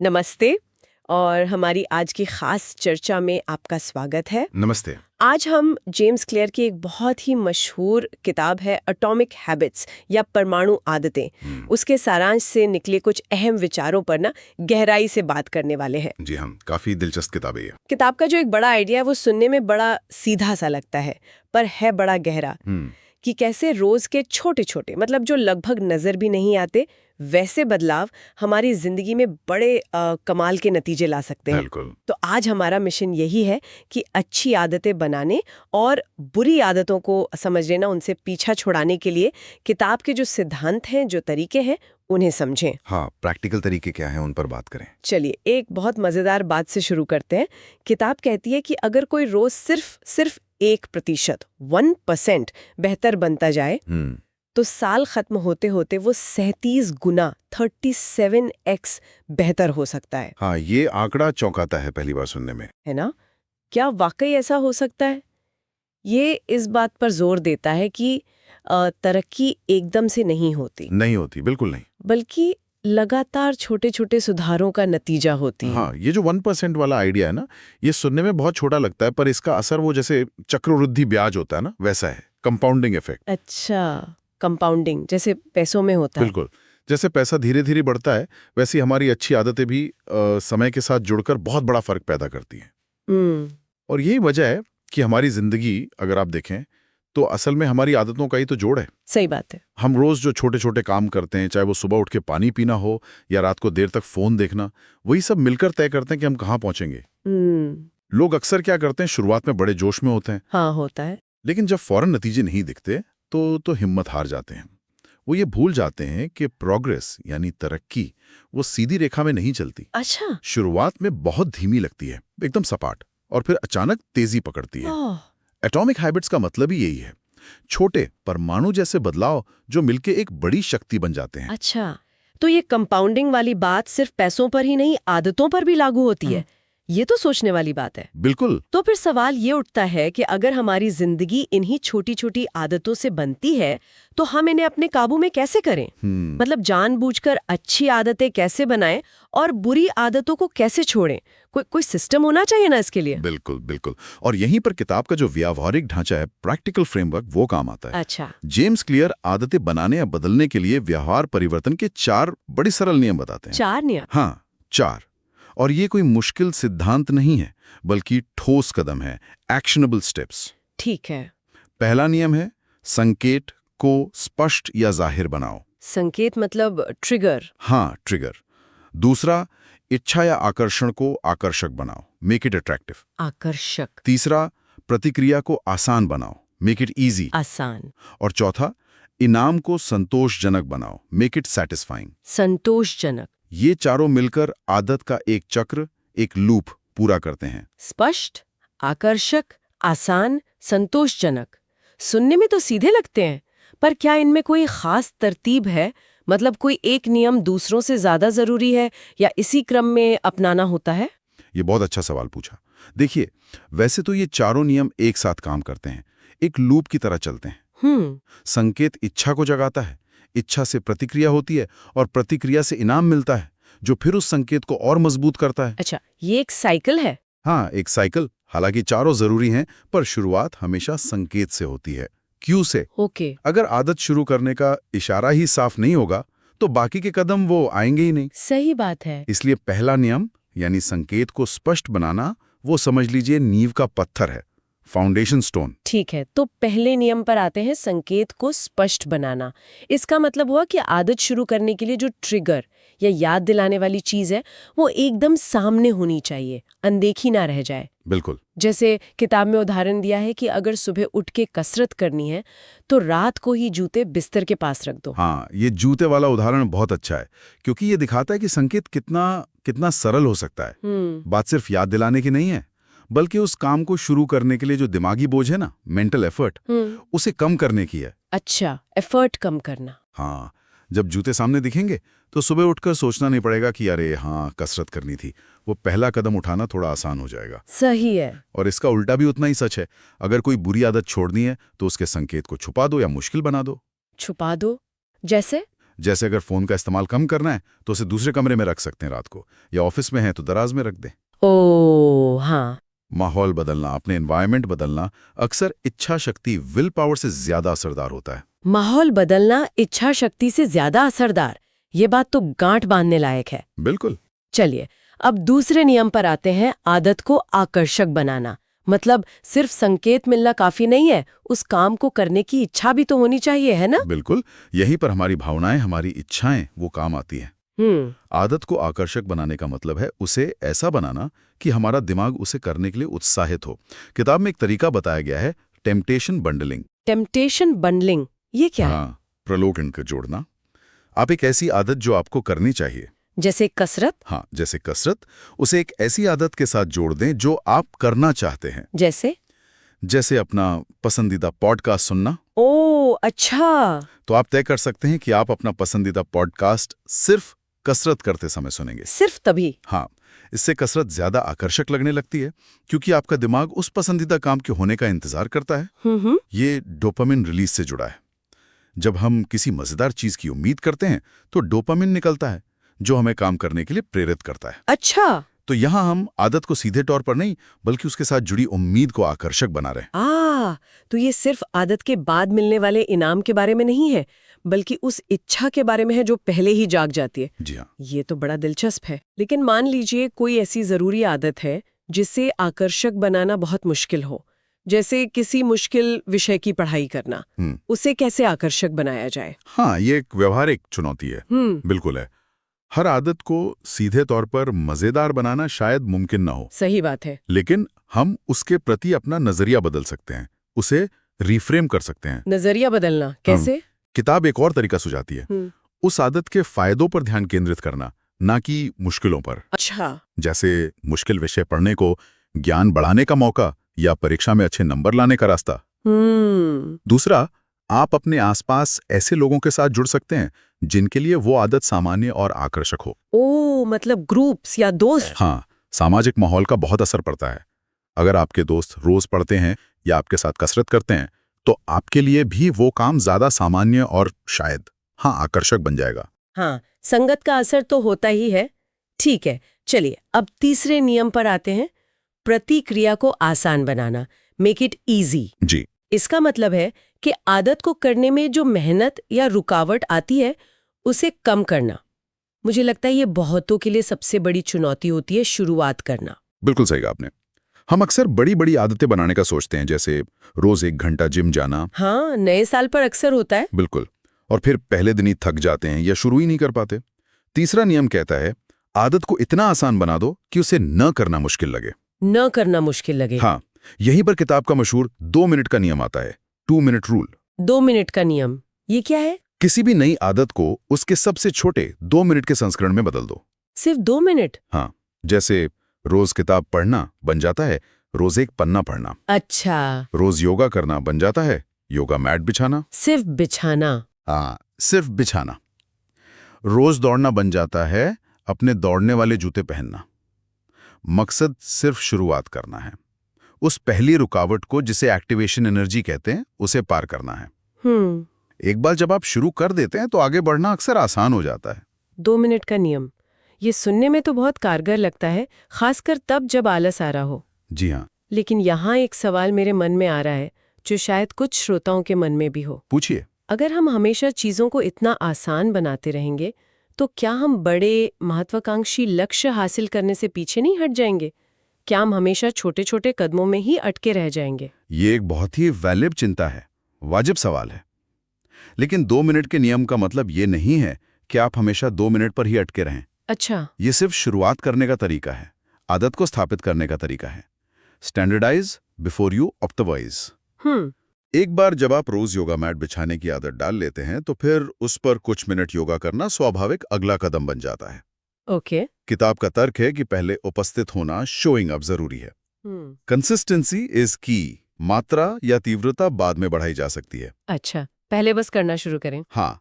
नमस्ते और हमारी आज की खास चर्चा में आपका स्वागत है। नमस्ते। आज हम जेम्स क्लियर की एक बहुत ही मशहूर किताब है एटॉमिक हैबिट्स या परमाणु आदतें, उसके सारांश से निकले कुछ अहम विचारों पर गहराई से बात करने वाले हैं। जी हाँ, काफी दिलचस्प किताब है ये। किताब का जो एक बड़ा आइडिया है वो सुनने में बड़ा सीधा सा लगता है, पर है बड़ा गहरा कि कैसे रोज के छोटे छोटे मतलब जो लगभग नजर भी नहीं आते वैसे बदलाव हमारी जिंदगी में बड़े कमाल के नतीजे ला सकते हैं। बिल्कुल। तो आज हमारा मिशन यही है कि अच्छी आदतें बनाने और बुरी आदतों को समझने उनसे पीछा छुड़ाने के लिए किताब के जो सिद्धांत हैं, जो तरीके हैं, उन्हें समझें। हाँ, प्रैक्टिकल तरीके क्या हैं उन पर बात करें। चलिए एक बहुत मजेदार बात से शुरू करते हैं। किताब कहती है कि अगर कोई रोज सिर्फ 1% 1% बेहतर बनता जाए तो साल खत्म होते होते वो 37 गुना 37x बेहतर हो सकता है। हाँ, ये आंकड़ा चौंकाता है पहली बार सुनने में। है ना? क्या वाकई ऐसा हो सकता है? ये इस बात पर जोर देता है कि तरक्की एकदम से नहीं होती, बिल्कुल नहीं, बल्कि लगातार छोटे छोटे सुधारों का नतीजा होती है। हाँ, ये जो 1% वाला आइडिया है ना, ये सुनने में बहुत छोटा लगता है, पर इसका असर वो जैसे चक्रवृद्धि ब्याज होता है ना, वैसा है, कंपाउंडिंग इफेक्ट। अच्छा, कंपाउंडिंग जैसे पैसों में होता है। बिल्कुल, जैसे पैसा धीरे धीरे बढ़ता है वैसी हमारी अच्छी आदतें भी समय के साथ जुड़कर बहुत बड़ा फर्क पैदा करती हैं। और यही वजह है कि हमारी जिंदगी अगर आप देखें तो असल में हमारी आदतों का ही तो जोड़ है। सही बात है। हम रोज जो छोटे छोटे काम करते हैं, चाहे वो सुबह उठ के पानी पीना हो या रात को देर तक फोन देखना, वही सब मिलकर तय करते हैं कि हम कहाँ पहुंचेंगे। लोग अक्सर क्या करते हैं, शुरुआत में बड़े जोश में होते हैं। हाँ, होता है। लेकिन जब फौरन नतीजे नहीं दिखते तो हिम्मत हार जाते हैं। वो ये भूल जाते हैं कि प्रोग्रेस यानी तरक्की वो सीधी रेखा में नहीं चलती। अच्छा। शुरुआत में बहुत धीमी लगती है, एकदम सपाट, और फिर अचानक तेजी पकड़ती है। एटॉमिक हैबिट्स का मतलब ही यही है, छोटे परमाणु जैसे बदलाव जो मिलके एक बड़ी शक्ति बन जाते हैं। अच्छा, तो ये कंपाउंडिंग वाली बात सिर्फ पैसों पर ही नहीं, आदतों पर भी लागू होती है। ये तो सोचने वाली बात है। बिल्कुल। तो फिर सवाल ये उठता है कि अगर हमारी जिंदगी इन्हीं छोटी छोटी आदतों से बनती है तो हम इन्हें अपने काबू में कैसे करें? मतलब जानबूझकर अच्छी आदतें कैसे बनाएं और बुरी आदतों को कैसे छोड़ें? कोई सिस्टम होना चाहिए ना इसके लिए। बिल्कुल बिल्कुल। और यहीं पर किताब का जो व्यावहारिक ढांचा है, प्रैक्टिकल फ्रेमवर्क, वो काम आता है। अच्छा। जेम्स क्लियर आदतें बनाने या बदलने के लिए व्यवहार परिवर्तन के 4 बड़े सरल नियम बताते हैं। 4 नियम? हाँ, 4। और ये कोई मुश्किल सिद्धांत नहीं है, बल्कि ठोस कदम है, एक्शनेबल स्टेप्स। ठीक है। पहला नियम है, संकेत को स्पष्ट या जाहिर बनाओ। संकेत मतलब ट्रिगर? हाँ, ट्रिगर। दूसरा, इच्छा या आकर्षण को आकर्षक बनाओ, मेक इट अट्रैक्टिव। आकर्षक। तीसरा, प्रतिक्रिया को आसान बनाओ, मेक इट इजी। आसान। और चौथा, इनाम को संतोषजनक बनाओ, मेक इट सैटिस्फाइंग। संतोषजनक। ये चारों मिलकर आदत का एक चक्र, एक लूप पूरा करते हैं। स्पष्ट, आकर्षक, आसान, संतोषजनक। सुनने में तो सीधे लगते हैं, पर क्या इनमें कोई खास तरतीब है? मतलब कोई एक नियम दूसरों से ज्यादा जरूरी है या इसी क्रम में अपनाना होता है? ये बहुत अच्छा सवाल पूछा। देखिए, वैसे तो ये चारों नियम एक साथ काम करते हैं, एक लूप की तरह चलते हैं। संकेत इच्छा को जगाता है, इच्छा से प्रतिक्रिया होती है और प्रतिक्रिया से इनाम मिलता है, जो फिर उस संकेत को और मजबूत करता है। अच्छा, ये एक साइकिल है। हाँ, एक साइकिल। हालांकि चारों जरूरी हैं, पर शुरुआत हमेशा संकेत से होती है, क्यू से। ओके। अगर आदत शुरू करने का इशारा ही साफ नहीं होगा तो बाकी के कदम वो आएंगे ही नहीं। सही बात है। इसलिए पहला नियम यानी संकेत को स्पष्ट बनाना, वो समझ लीजिए नींव का पत्थर है, फाउंडेशन स्टोन। ठीक है, तो पहले नियम पर आते हैं, संकेत को स्पष्ट बनाना। इसका मतलब हुआ कि आदत शुरू करने के लिए जो ट्रिगर या याद दिलाने वाली चीज है वो एकदम सामने होनी चाहिए, अनदेखी ना रह जाए। बिल्कुल। जैसे किताब में उदाहरण दिया है कि अगर सुबह उठ के कसरत करनी है तो रात को ही जूते बिस्तर के पास रख दो। हाँ, ये जूते वाला उदाहरण बहुत अच्छा है, क्योंकि ये दिखाता है कि संकेत कितना सरल हो सकता है। बात सिर्फ याद दिलाने की नहीं है, बल्कि उस काम को शुरू करने के लिए जो दिमागी बोझ है ना, मेंटल एफर्ट, उसे कम करने की है। अच्छा, एफर्ट कम करना। हाँ, जब जूते सामने दिखेंगे तो सुबह उठकर सोचना नहीं पड़ेगा कि अरे हाँ, कसरत करनी थी। वो पहला कदम उठाना थोड़ा आसान हो जाएगा। सही है। और इसका उल्टा भी उतना ही सच है। अगर कोई बुरी आदत छोड़नी है तो उसके संकेत को छुपा दो या मुश्किल बना दो। छुपा दो? जैसे जैसे अगर फोन का इस्तेमाल कम करना है तो उसे दूसरे कमरे में रख सकते हैं रात को, या ऑफिस में है तो दराज में रख दें। ओ हाँ। माहौल बदलना, अपने एनवायरनमेंट बदलना अक्सर इच्छा शक्ति, विल पावर से ज्यादा असरदार होता है। माहौल बदलना इच्छा शक्ति से ज्यादा असरदार, ये बात तो गांठ बांधने लायक है। बिल्कुल। चलिए अब दूसरे नियम पर आते हैं, आदत को आकर्षक बनाना। मतलब सिर्फ संकेत मिलना काफी नहीं है, उस काम को करने की इच्छा भी तो होनी चाहिए, है ना? बिल्कुल, यहीं पर हमारी भावनाएं, हमारी इच्छाएं वो काम आती हैं। आदत को आकर्षक बनाने का मतलब है उसे ऐसा बनाना कि हमारा दिमाग उसे करने के लिए उत्साहित हो। किताब में एक तरीका बताया गया है, टेम्पटेशन बंडलिंग। टेम्पटेशन बंडलिंग, ये क्या है? हाँ, प्रलोभ इनका जोड़ना। आप एक ऐसी आदत जो आपको करनी चाहिए, जैसे कसरत? हाँ, जैसे कसरत, उसे एक ऐसी आदत के साथ जोड़ दें जो आप करना चाहते हैं। जैसे अपना पसंदीदा पॉडकास्ट सुनना। ओह अच्छा। तो आप तय कर सकते हैं कि आप अपना पसंदीदा पॉडकास्ट सिर्फ कसरत करते समय सुनेंगे। सिर्फ तभी? हाँ, इससे कसरत ज्यादा आकर्षक लगने लगती है क्योंकि आपका दिमाग उस पसंदीदा काम के होने का इंतजार करता है। ये डोपामिन रिलीज से जुड़ा है। जब हम किसी मजेदार चीज की उम्मीद करते हैं तो डोपामिन निकलता है जो हमें काम करने के लिए प्रेरित करता है। अच्छा। तो यहाँ हम आदत को सीधे तौर पर नहीं बल्कि उसके साथ जुड़ी उम्मीद को आकर्षक बना रहे हैं। तो ये सिर्फ आदत के बाद मिलने वाले इनाम के बारे में नहीं है, बल्कि उस इच्छा के बारे में है जो पहले ही जाग जाती है। जी हाँ। ये तो बड़ा दिलचस्प है। लेकिन मान लीजिए कोई ऐसी जरूरी आदत है जिसे आकर्षक बनाना बहुत मुश्किल हो, जैसे किसी मुश्किल विषय की पढ़ाई करना, उसे कैसे आकर्षक बनाया जाए? हाँ, ये एक व्यवहारिक चुनौती है। बिल्कुल है। हर आदत को सीधे तौर पर मजेदार बनाना शायद मुमकिन ना हो। सही बात है। लेकिन हम उसके प्रति अपना नजरिया बदल सकते हैं, उसे रिफ्रेम कर सकते हैं। नजरिया बदलना कैसे? किताब एक और तरीका सुझाती है, उस आदत के फायदों पर ध्यान केंद्रित करना, ना कि मुश्किलों पर। अच्छा। जैसे मुश्किल विषय पढ़ने को ज्ञान बढ़ाने का मौका या परीक्षा में अच्छे नंबर लाने का रास्ता। दूसरा, आप अपने आसपास ऐसे लोगों के साथ जुड़ सकते हैं जिनके लिए वो आदत सामान्य और आकर्षक हो। मतलब ग्रुप्स या दोस्त? हाँ, सामाजिक माहौल का बहुत असर पड़ता है। अगर आपके दोस्त रोज पढ़ते हैं या आपके साथ कसरत करते हैं तो आपके लिए भी वो काम ज्यादा सामान्य और शायद आकर्षक बन जाएगा। हाँ, संगत का असर तो होता ही है। ठीक है, चलिए अब तीसरे नियम पर आते हैं, प्रतिक्रिया को आसान बनाना, मेक इट इजी। जी। इसका मतलब है कि आदत को करने में जो मेहनत या रुकावट आती है उसे कम करना। मुझे लगता है ये बहुतों के लिए सबसे बड़ी चुनौती होती है, शुरुआत करना। बिल्कुल सही कहा आपने। हम अक्सर बड़ी बड़ी आदतें बनाने का सोचते हैं, जैसे रोज 1 घंटा जिम जाना। हाँ, नए साल पर अक्सर होता है। बिल्कुल। और फिर पहले दिन ही थक जाते हैं या शुरू ही नहीं कर पाते। तीसरा नियम कहता है, आदत को इतना आसान बना दो कि उसे न करना मुश्किल लगे। न करना मुश्किल लगे। हाँ, यहीं पर किताब का मशहूर 2 मिनट का नियम आता है, 2 मिनट रूल। 2 मिनट का नियम, ये क्या है? किसी भी नई आदत को उसके सबसे छोटे 2 मिनट के संस्करण में बदल दो। सिर्फ 2 मिनट? हाँ, जैसे रोज किताब पढ़ना बन जाता है रोज 1 पन्ना पढ़ना। अच्छा। रोज योगा करना बन जाता है योगा मैट बिछाना। सिर्फ बिछाना? हाँ, सिर्फ बिछाना। रोज दौड़ना बन जाता है अपने दौड़ने वाले जूते पहनना। मकसद सिर्फ शुरुआत करना है, उस पहली रुकावट को जिसे एक्टिवेशन एनर्जी कहते हैं उसे पार करना है। एक बार जब आप शुरू कर देते हैं तो आगे बढ़ना अक्सर आसान हो जाता है। 2 मिनट का नियम, ये सुनने में तो बहुत कारगर लगता है, खासकर तब जब आलस आ रहा हो। जी हाँ। लेकिन यहाँ एक सवाल मेरे मन में आ रहा है जो शायद कुछ श्रोताओं के मन में भी हो। पूछिए। अगर हम हमेशा चीजों को इतना आसान बनाते रहेंगे तो क्या हम बड़े महत्वाकांक्षी लक्ष्य हासिल करने से पीछे नहीं हट जाएंगे? क्या हम हमेशा छोटे छोटे कदमों में ही अटके रह जाएंगे? ये एक बहुत ही वैलिड चिंता है, वाजिब सवाल है। लेकिन 2 मिनट के नियम का मतलब ये नहीं है कि आप हमेशा 2 मिनट पर ही अटके रहें। अच्छा। ये सिर्फ शुरुआत करने का तरीका है, आदत को स्थापित करने का तरीका है। Standardise before you optimise. एक बार जब आप रोज योगा मैट बिछाने की आदत डाल लेते हैं तो फिर उस पर कुछ मिनट योगा करना स्वाभाविक अगला कदम बन जाता है। ओके। किताब का तर्क है कि पहले उपस्थित होना, शोइंग अप जरूरी है। कंसिस्टेंसी इज की। मात्रा या तीव्रता बाद में बढ़ाई जा सकती है। अच्छा, पहले बस करना शुरू करें। हाँ,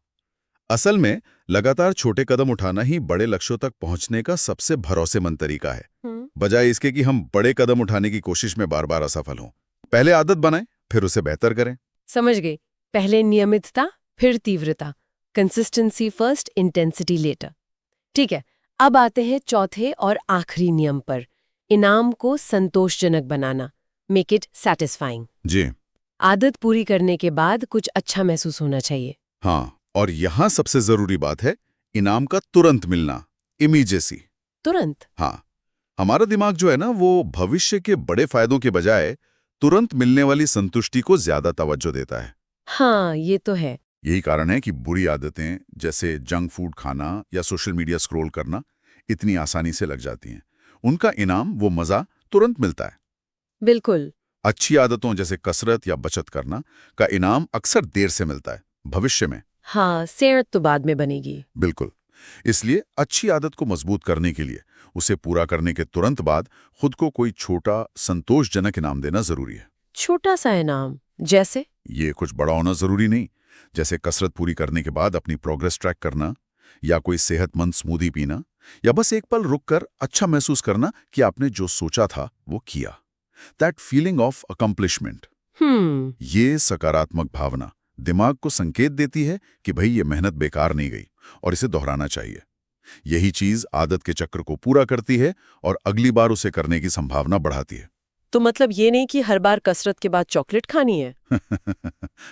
असल में लगातार छोटे कदम उठाना ही बड़े लक्ष्यों तक पहुंचने का सबसे भरोसेमंद तरीका है, बजाय इसके कि हम बड़े कदम उठाने की कोशिश में बार बार असफल हों। पहले आदत बनाएं, फिर उसे बेहतर करें। समझ गई। पहले नियमितता, फिर तीव्रता। Consistency first, intensity later. ठीक है, अब आते हैं चौथे और आखिरी नियम पर, इनाम को संतोषजनक बनाना, मेक इट सैटिस्फाइंग। जी आदत पूरी करने के बाद कुछ अच्छा महसूस होना चाहिए। हाँ, और यहाँ सबसे जरूरी बात है इनाम का तुरंत मिलना, इमीडिएसी। तुरंत? हाँ, हमारा दिमाग जो है ना वो भविष्य के बड़े फायदों के बजाय तुरंत मिलने वाली संतुष्टि को ज्यादा तवज्जो देता है। हाँ, ये तो है। यही कारण है कि बुरी आदतें जैसे जंक फूड खाना या सोशल मीडिया स्क्रॉल करना इतनी आसानी से लग जाती हैं। उनका इनाम, वो मजा तुरंत मिलता है। बिल्कुल। अच्छी आदतों जैसे कसरत या बचत करना का इनाम अक्सर देर से मिलता है, भविष्य में। हाँ, सेहत तो बाद में बनेगी। बिल्कुल। इसलिए अच्छी आदत को मजबूत करने के लिए उसे पूरा करने के तुरंत बाद खुद को कोई छोटा संतोषजनक इनाम देना जरूरी है। छोटा सा इनाम जैसे? ये कुछ बड़ा होना जरूरी नहीं, जैसे कसरत पूरी करने के बाद अपनी प्रोग्रेस ट्रैक करना, या कोई सेहतमंद स्मूदी पीना, या बस एक पल रुककर अच्छा महसूस करना कि आपने जो सोचा था वो किया। That feeling of accomplishment. ये सकारात्मक भावना दिमाग को संकेत देती है कि भाई ये मेहनत बेकार नहीं गई और इसे दोहराना चाहिए। यही चीज आदत के चक्र को पूरा करती है और अगली बार उसे करने की संभावना बढ़ाती है। तो मतलब ये नहीं कि हर बार कसरत के बाद चॉकलेट खानी है?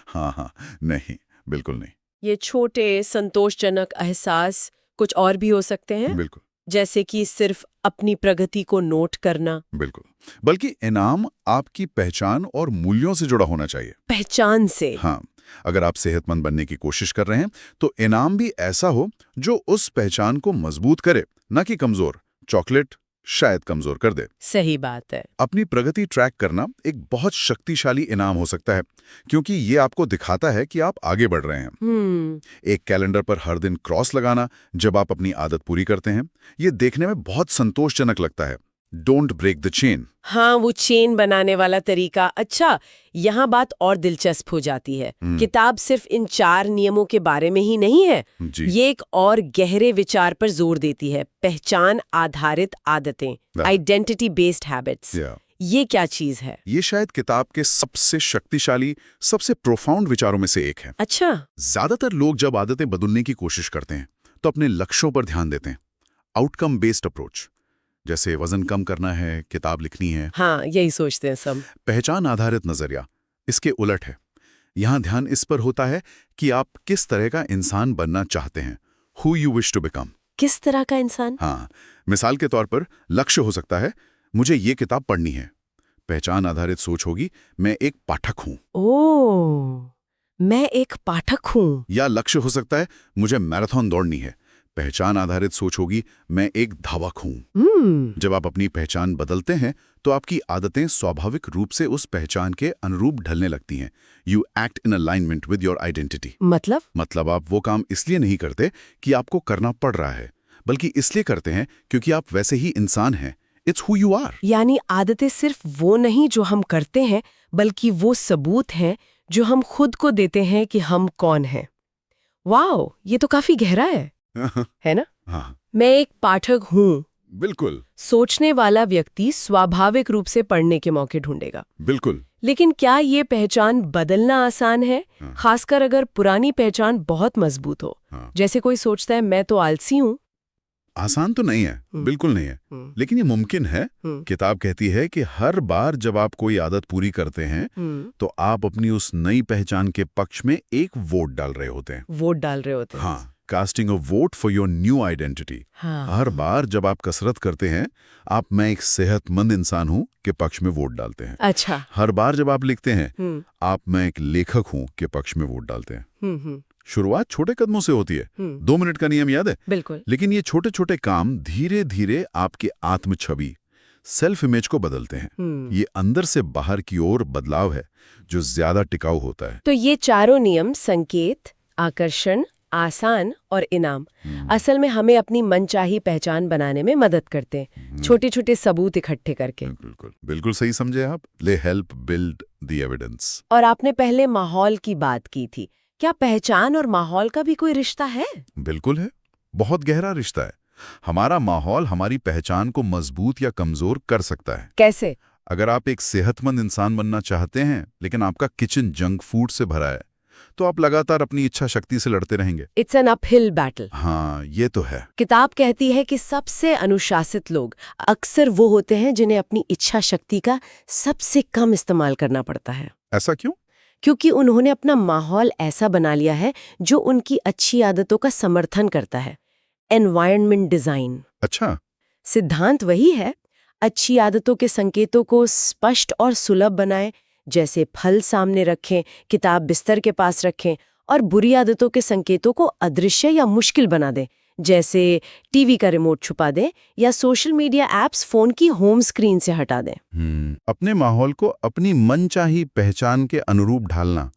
हाँ, नहीं, बिल्कुल नहीं। ये छोटे संतोषजनक एहसास कुछ और भी हो सकते हैं? बिल्कुल। जैसे कि सिर्फ अपनी प्रगति को नोट करना? बिल्कुल, बल्कि इनाम आपकी पहचान और मूल्यों से जुड़ा होना चाहिए। पहचान से? हाँ, अगर आप सेहतमंद बनने की कोशिश कर रहे हैं तो इनाम भी ऐसा हो जो उस पहचान को मजबूत करे, न कि कमजोर। चॉकलेट शायद कमजोर कर दे। सही बात है। अपनी प्रगति ट्रैक करना एक बहुत शक्तिशाली इनाम हो सकता है, क्योंकि ये आपको दिखाता है कि आप आगे बढ़ रहे हैं। एक कैलेंडर पर हर दिन क्रॉस लगाना जब आप अपनी आदत पूरी करते हैं, ये देखने में बहुत संतोषजनक लगता है। Don't break the chain. हाँ, वो चेन बनाने वाला तरीका। अच्छा, यहाँ बात और दिलचस्प हो जाती है। किताब सिर्फ इन 4 नियमों के बारे में ही नहीं है, ये एक और गहरे विचार पर जोर देती है, पहचान आधारित आदतें, आइडेंटिटी बेस्ड हैबिट्स। ये क्या चीज है? ये शायद किताब के सबसे शक्तिशाली, सबसे प्रोफाउंड विचारों में से एक है। अच्छा। ज्यादातर लोग जब आदतें बदलने की कोशिश करते हैं तो अपने लक्ष्यों पर ध्यान देते हैं, आउटकम बेस्ड अप्रोच, जैसे वजन कम करना है, किताब लिखनी है। हाँ, यही सोचते हैं सब। पहचान आधारित नजरिया इसके उलट है। यहाँ ध्यान इस पर होता है कि आप किस तरह का इंसान बनना चाहते हैं, who you wish to become. किस तरह का इंसान? हाँ, मिसाल के तौर पर लक्ष्य हो सकता है, मुझे ये किताब पढ़नी है। पहचान आधारित सोच होगी, मैं एक पाठक हूँ। ओह, मैं एक पाठक हूँ। या लक्ष्य हो सकता है, मुझे मैराथन दौड़नी है। पहचान आधारित सोच होगी, मैं एक धावक हूँ। जब आप अपनी पहचान बदलते हैं तो आपकी आदतें स्वाभाविक रूप से उस पहचान के अनुरूप ढलने लगती हैं। You act in alignment with your identity. मतलब आप वो काम इसलिए नहीं करते कि आपको करना पड़ रहा है, बल्कि इसलिए करते हैं क्योंकि आप वैसे ही इंसान हैं। It's who you are. यानी आदतें सिर्फ वो नहीं जो हम करते हैं, बल्कि वो सबूत हैं जो हम खुद को देते हैं कि हम कौन हैं। वाओ, ये तो काफी गहरा है ना? हाँ, मैं एक पाठक हूँ। बिल्कुल। सोचने वाला व्यक्ति स्वाभाविक रूप से पढ़ने के मौके ढूंढेगा। बिल्कुल। लेकिन क्या ये पहचान बदलना आसान है? खासकर अगर पुरानी पहचान बहुत मजबूत हो। जैसे कोई सोचता है मैं तो आलसी हूँ। आसान तो नहीं है, बिल्कुल नहीं है, लेकिन ये मुमकिन है। किताब कहती है कि हर बार जब आप कोई आदत पूरी करते हैं तो आप अपनी उस नई पहचान के पक्ष में एक वोट डाल रहे होते हैं। हाँ, casting a vote for your new identity. हर बार जब आप कसरत करते हैं, आप मैं एक सेहतमंद इंसान हूँ के पक्ष में वोट डालते हैं। अच्छा। हर बार जब आप लिखते हैं, आप मैं एक लेखक हूँ के पक्ष में वोट डालते हैं। शुरुआत छोटे कदमों से होती है। 2 मिनट का नियम याद है? बिल्कुल। लेकिन ये छोटे छोटे काम धीरे धीरे आपके आत्म छवि, सेल्फ इमेज को बदलते हैं। ये अंदर से बाहर की ओर बदलाव है जो ज्यादा टिकाऊ होता है। तो ये चारों नियम, संकेत, आकर्षण, आसान और इनाम, असल में हमें अपनी मनचाही पहचान बनाने में मदद करते हैं, छोटे छोटे सबूत इकट्ठे करके। बिल्कुल सही समझे आप। ले हेल्प बिल्ड द एविडेंस। और आपने पहले माहौल की बात की थी, क्या पहचान और माहौल का भी कोई रिश्ता है? बिल्कुल है, बहुत गहरा रिश्ता है। हमारा माहौल हमारी पहचान को मजबूत या कमजोर कर सकता है। कैसे? अगर आप एक सेहतमंद इंसान बनना चाहते हैं लेकिन आपका किचन जंक फूड से भरा है, तो आप लगातार अपनी इच्छा शक्ति से लड़ते रहेंगे। It's an uphill battle. हाँ, ये तो है। किताब कहती है कि सबसे अनुशासित लोग अक्सर वो होते हैं जिन्हें अपनी इच्छा शक्ति का सबसे कम इस्तेमाल करना पड़ता है। ऐसा क्यों? क्योंकि उन्होंने अपना माहौल ऐसा बना लिया है जो उनकी अच्छी आदतों का समर्थन करता है। Environment design. अच्छा। सिद्धांत वही है, अच्छी आदतों के संकेतों को स्पष्ट और सुलभ बनाएं, जैसे फल सामने रखें, किताब बिस्तर के पास रखें, और बुरी आदतों के संकेतों को अदृश्य या मुश्किल बना दें, जैसे टीवी का रिमोट छुपा दें या सोशल मीडिया ऐप्स फोन की होम स्क्रीन से हटा दें। अपने माहौल को अपनी मनचाही पहचान के अनुरूप ढालना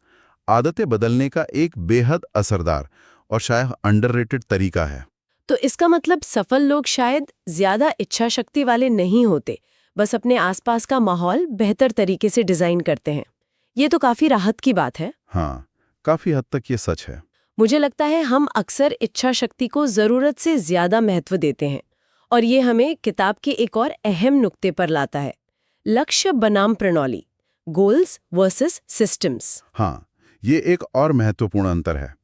आदतें बदलने का एक बेहद असरदार और शायद अंडररेटेड तरीका है। तो इसका मतलब सफल लोग शायद ज्यादा इच्छा शक्ति वाले नहीं होते, बस अपने आसपास का माहौल बेहतर तरीके से डिजाइन करते हैं। ये तो काफी राहत की बात है। हाँ, काफी हद तक ये सच है। मुझे लगता है हम अक्सर इच्छा शक्ति को जरूरत से ज्यादा महत्व देते हैं, और ये हमें किताब के एक और अहम नुक्ते पर लाता है, लक्ष्य बनाम प्रणाली, गोल्स वर्सेस सिस्टम्स। हाँ, ये एक और महत्वपूर्ण अंतर है।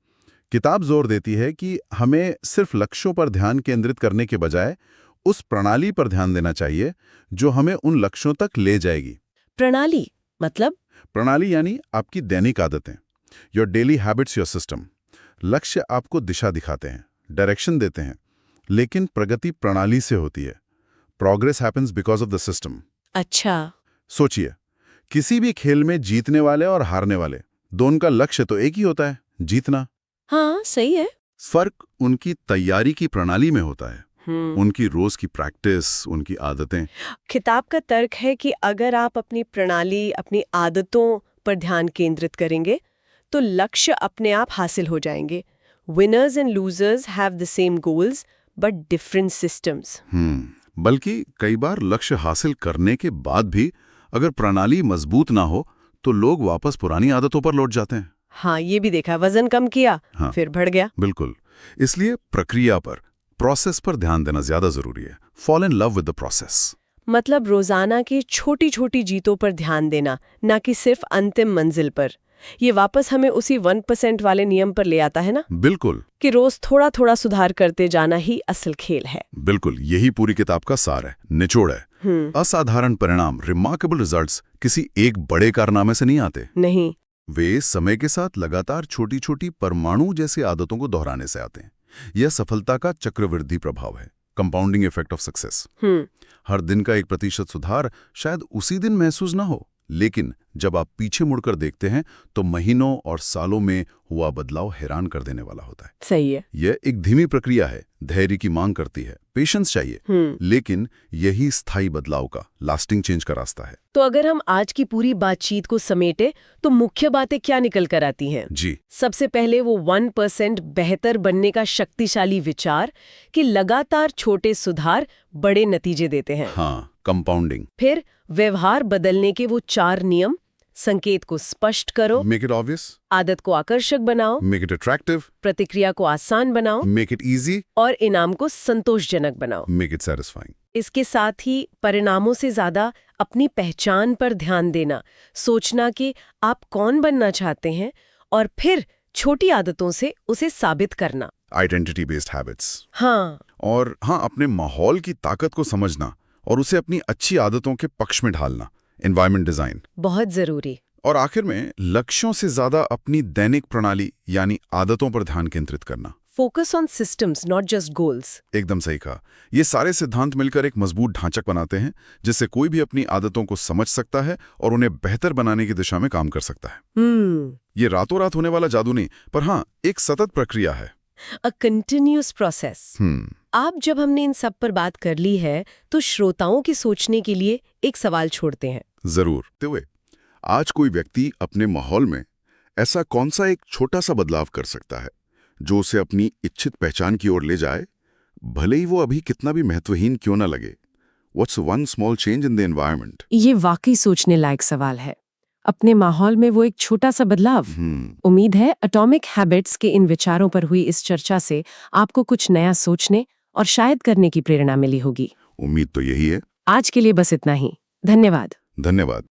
किताब जोर देती है कि हमें सिर्फ लक्ष्यों पर ध्यान केंद्रित करने के बजाय उस प्रणाली पर ध्यान देना चाहिए जो हमें उन लक्ष्यों तक ले जाएगी। प्रणाली मतलब? प्रणाली यानी आपकी दैनिक आदतें, your daily habits, your system. लक्ष्य आपको दिशा दिखाते हैं, डायरेक्शन देते हैं, लेकिन प्रगति प्रणाली से होती है। Progress happens because of the system. अच्छा। सोचिए, किसी भी खेल में जीतने वाले और हारने वाले दोनों का लक्ष्य तो एक ही होता है, जीतना। हाँ, सही है। फर्क उनकी तैयारी की प्रणाली में होता है, उनकी रोज की प्रैक्टिस, उनकी आदतें। किताब का तर्क है कि अगर आप अपनी प्रणाली, अपनी आदतों पर ध्यान केंद्रित करेंगे तो लक्ष्य अपने आप हासिल हो जाएंगे। Winners and losers have the same goals but different systems. बल्कि कई बार लक्ष्य हासिल करने के बाद भी अगर प्रणाली मजबूत ना हो तो लोग वापस पुरानी आदतों पर लौट जाते हैं। हाँ, ये भी देखा, वजन कम किया, हाँ, फिर बढ़ गया। बिल्कुल। इसलिए प्रक्रिया पर, प्रोसेस पर ध्यान देना ज्यादा जरूरी है। Fall in love with the process. मतलब रोजाना की छोटी छोटी जीतों पर ध्यान देना, ना कि सिर्फ अंतिम मंजिल पर। ये वापस हमें उसी 1% वाले नियम पर ले आता है ना? बिल्कुल, कि रोज थोड़ा थोड़ा सुधार करते जाना ही असल खेल है। बिल्कुल, यही पूरी किताब का सार है, निचोड़ है। असाधारण परिणाम, रिमार्केबल रिजल्ट्स किसी एक बड़े कारनामे से नहीं आते। नहीं, वे समय के साथ लगातार छोटी छोटी परमाणु जैसी आदतों को दोहराने से आते हैं। यह सफलता का चक्रवृद्धि प्रभाव है, कंपाउंडिंग इफेक्ट ऑफ सक्सेस। हर दिन का 1% सुधार शायद उसी दिन महसूस ना हो, लेकिन जब आप पीछे मुड़कर देखते हैं तो महीनों और सालों में हुआ बदलाव हैरान कर देने वाला होता है। सही है। यह एक धीमी प्रक्रिया है, धैर्य की मांग करती है, पेशेंस चाहिए, लेकिन यही स्थायी बदलाव का, लास्टिंग चेंज का रास्ता है। तो अगर हम आज की पूरी बातचीत को समेटे तो मुख्य बातें क्या निकल कर आती हैं? जी, सबसे पहले वो 1% बेहतर बनने का शक्तिशाली विचार कि लगातार छोटे सुधार बड़े नतीजे देते हैं। हाँ, कंपाउंडिंग। फिर व्यवहार बदलने के वो 4 नियम, संकेत को स्पष्ट करो, मेक इट ऑब्वियस, आदत को आकर्षक बनाओ, मेक इट अट्रैक्टिव, प्रतिक्रिया को आसान बनाओ, मेक इट इजी, और इनाम को संतोषजनक बनाओ, मेक इट सैटिस्फाइंग। इसके साथ ही परिणामों से ज्यादा अपनी पहचान पर ध्यान देना, सोचना कि आप कौन बनना चाहते हैं और फिर छोटी आदतों से उसे साबित करना। Identity based habits. हाँ, और हाँ, अपने माहौल की ताकत को समझना और उसे अपनी अच्छी आदतों के पक्ष में ढालना, एनवायरनमेंट डिजाइन। बहुत जरूरी। और आखिर में लक्ष्यों से ज्यादा अपनी दैनिक प्रणाली यानी आदतों पर ध्यान केंद्रित करना। Focus on systems not just goals. एकदम सही कहा। ये सारे सिद्धांत मिलकर एक मजबूत ढांचक बनाते हैं जिससे कोई भी अपनी आदतों को समझ सकता है और उन्हें बेहतर बनाने की दिशा में काम कर सकता है। ये रातों रात होने वाला जादू नहीं, पर हाँ, एक सतत प्रक्रिया है, अ कंटिन्यूअस प्रोसेस। आप जब हमने इन सब पर बात कर ली है तो श्रोताओं की सोचने के लिए एक सवाल छोड़ते हैं। जरूर। तो आज कोई व्यक्ति अपने माहौल में ऐसा कौन सा एक छोटा सा बदलाव कर सकता है जो उसे अपनी इच्छित पहचान की ओर ले जाए, भले ही वो अभी कितना भी महत्वहीन क्यों ना लगे? What's one small change in the environment? ये वाकई सोचने लायक सवाल है। अपने माहौल में वो एक छोटा सा बदलाव। उम्मीद है एटॉमिक हैबिट्स के इन विचारों पर हुई इस चर्चा से आपको कुछ नया सोचने और शायद करने की प्रेरणा मिली होगी। उम्मीद तो यही है। आज के लिए बस इतना ही। धन्यवाद। धन्यवाद।